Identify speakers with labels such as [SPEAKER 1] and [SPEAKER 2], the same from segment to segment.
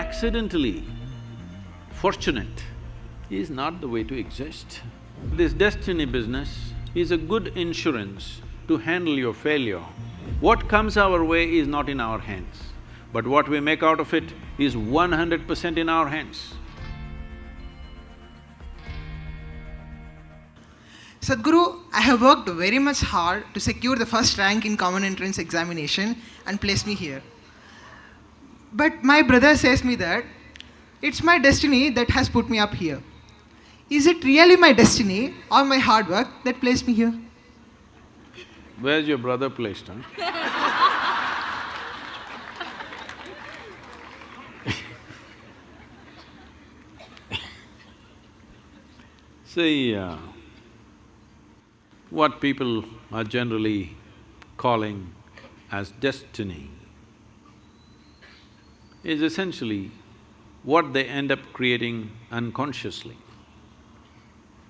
[SPEAKER 1] accidentally fortunate is not the way to exist. This destiny business is a good insurance to handle your failure. What comes our way is not in our hands, but what we make out of it is 100% in our hands.
[SPEAKER 2] Sadhguru, I have worked very much hard to secure the first rank in common entrance examination and place me here. But my brother says me that it's my destiny that has put me up here. Is it really my destiny or my hard work that placed me here?
[SPEAKER 1] Where's your brother placed, huh? See, what people are generally calling as destiny is essentially what they end up creating unconsciously.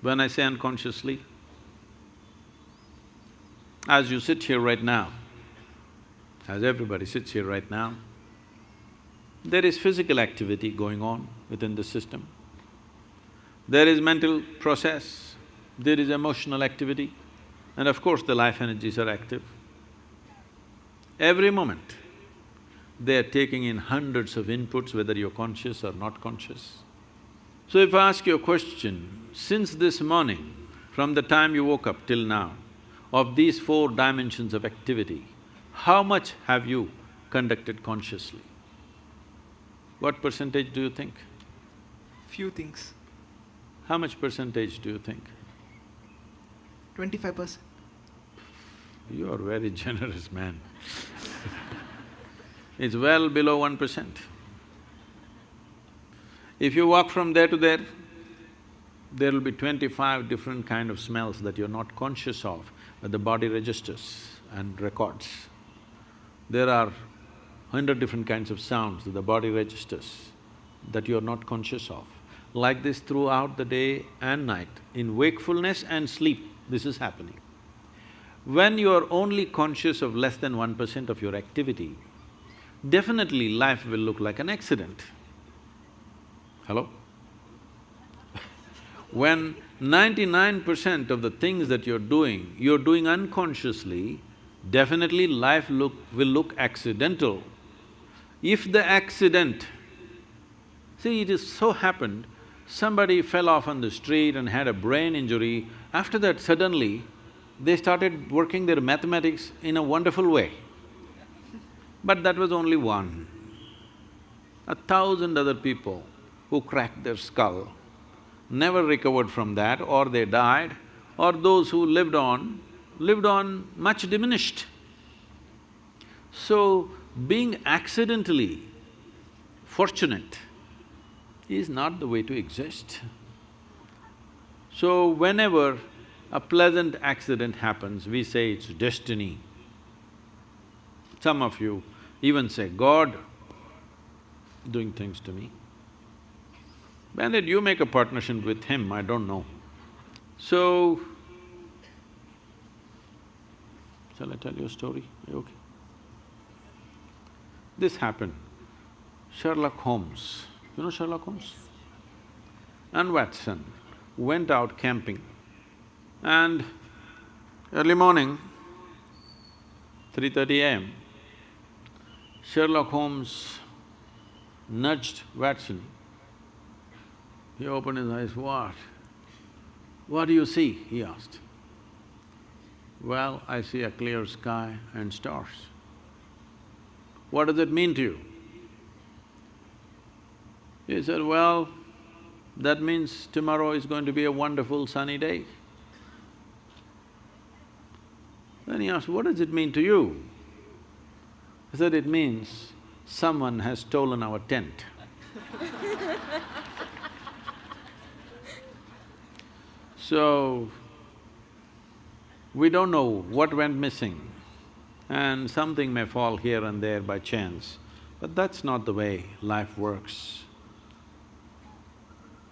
[SPEAKER 1] When I say unconsciously, as you sit here right now, as everybody sits here right now, there is physical activity going on within the system. There is mental process, there is emotional activity, and of course the life energies are active. Every moment, they are taking in hundreds of inputs, whether you're conscious or not conscious. So if I ask you a question, since this morning, from the time you woke up till now, of these 4 dimensions of activity, how much have you conducted consciously? What percentage do you think?
[SPEAKER 2] Few things.
[SPEAKER 1] How much percentage do you think?
[SPEAKER 2] 25%.
[SPEAKER 1] You are very generous man. It's well below 1%. If you walk from there to there, there will be 25 different kind of smells that you're not conscious of, but the body registers and records. There are 100 different kinds of sounds that the body registers that you're not conscious of. Like this throughout the day and night, in wakefulness and sleep, this is happening. When you're only conscious of less than 1% of your activity, definitely life will look like an accident. Hello? When 99% of the things that you're doing unconsciously, definitely life will look accidental. If the accident… See, it is so happened, somebody fell off on the street and had a brain injury, after that suddenly, they started working their mathematics in a wonderful way. But that was only one. 1,000 other people who cracked their skull never recovered from that, or they died, or those who lived on much diminished. So, being accidentally fortunate is not the way to exist. So, whenever a pleasant accident happens, we say it's destiny. Some of you even say, God doing things to me. When did you make a partnership with him? I don't know. So, shall I tell you a story? Are you okay? This happened. Sherlock Holmes, you know Sherlock Holmes? And Watson went out camping, and early morning, 3:30 a.m., Sherlock Holmes nudged Watson. He opened his eyes, "What? What do you see?" he asked. "Well, I see a clear sky and stars." "What does it mean to you?" He said, "Well, that means tomorrow is going to be a wonderful sunny day." Then he asked, "What does it mean to you?" He said, "It means someone has stolen our tent." So, we don't know what went missing, and something may fall here and there by chance, but that's not the way life works.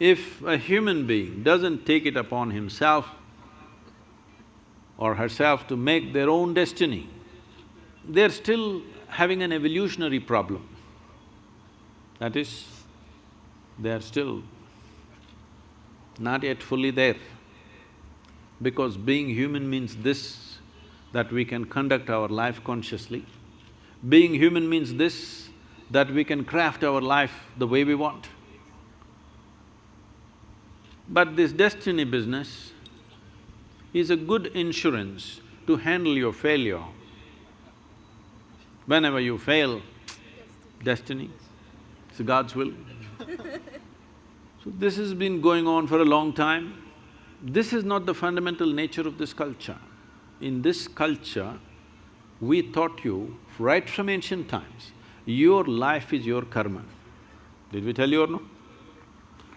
[SPEAKER 1] If a human being doesn't take it upon himself or herself to make their own destiny, they're still having an evolutionary problem. That is, they are still not yet fully there. Because being human means this, that we can conduct our life consciously. Being human means this, that we can craft our life the way we want. But this destiny business is a good insurance to handle your failure. Whenever you fail, destiny, it's God's will. So this has been going on for a long time. This is not the fundamental nature of this culture. In this culture, we taught you right from ancient times, your life is your karma. Did we tell you or no?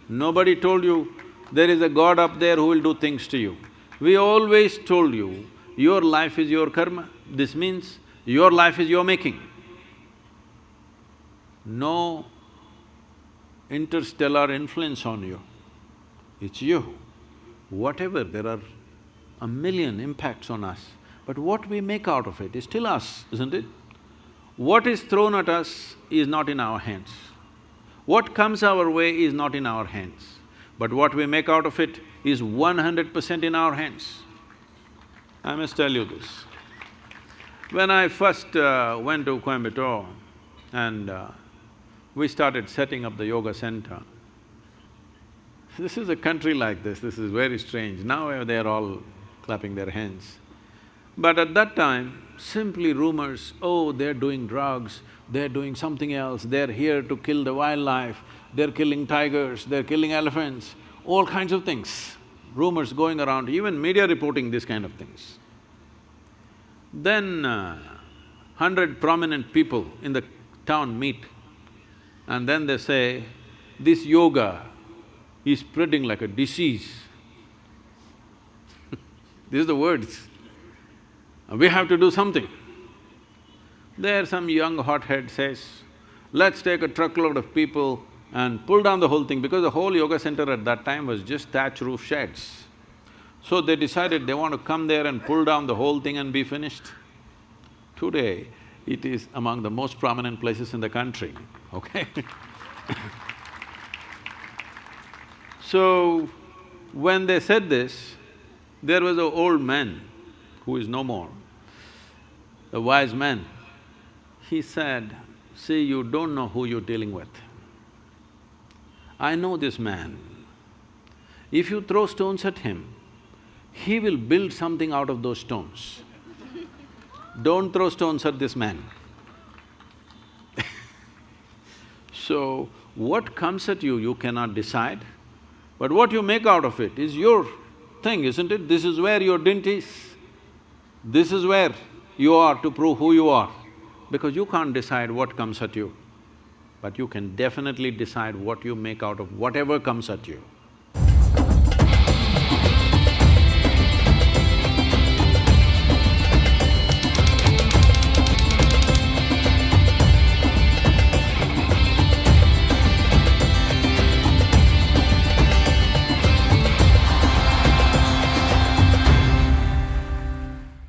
[SPEAKER 1] Nobody told you, there is a God up there who will do things to you. We always told you, your life is your karma. This means your life is your making. No interstellar influence on you, it's you. Whatever, there are a million impacts on us, but what we make out of it is still us, isn't it? What is thrown at us is not in our hands. What comes our way is not in our hands, but what we make out of it is 100% in our hands. I must tell you this. When I first went to Coimbatore and we started setting up the yoga center, this is a country like this is very strange. Now they're all clapping their hands. But at that time, simply rumors, oh, they're doing drugs, they're doing something else, they're here to kill the wildlife, they're killing tigers, they're killing elephants, all kinds of things. Rumors going around, even media reporting these kind of things. Then 100 prominent people in the town meet and then they say, this yoga is spreading like a disease. These are the words. We have to do something. There some young hothead says, let's take a truckload of people and pull down the whole thing, because the whole yoga center at that time was just thatch roof sheds. So they decided they want to come there and pull down the whole thing and be finished. Today, it is among the most prominent places in the country, okay? So, when they said this, there was an old man who is no more, a wise man. He said, see, you don't know who you're dealing with. I know this man. If you throw stones at him, he will build something out of those stones. Don't throw stones at this man. So, what comes at you, you cannot decide, but what you make out of it is your thing, isn't it? This is where your dint is. This is where you are to prove who you are, because you can't decide what comes at you, but you can definitely decide what you make out of whatever comes at you.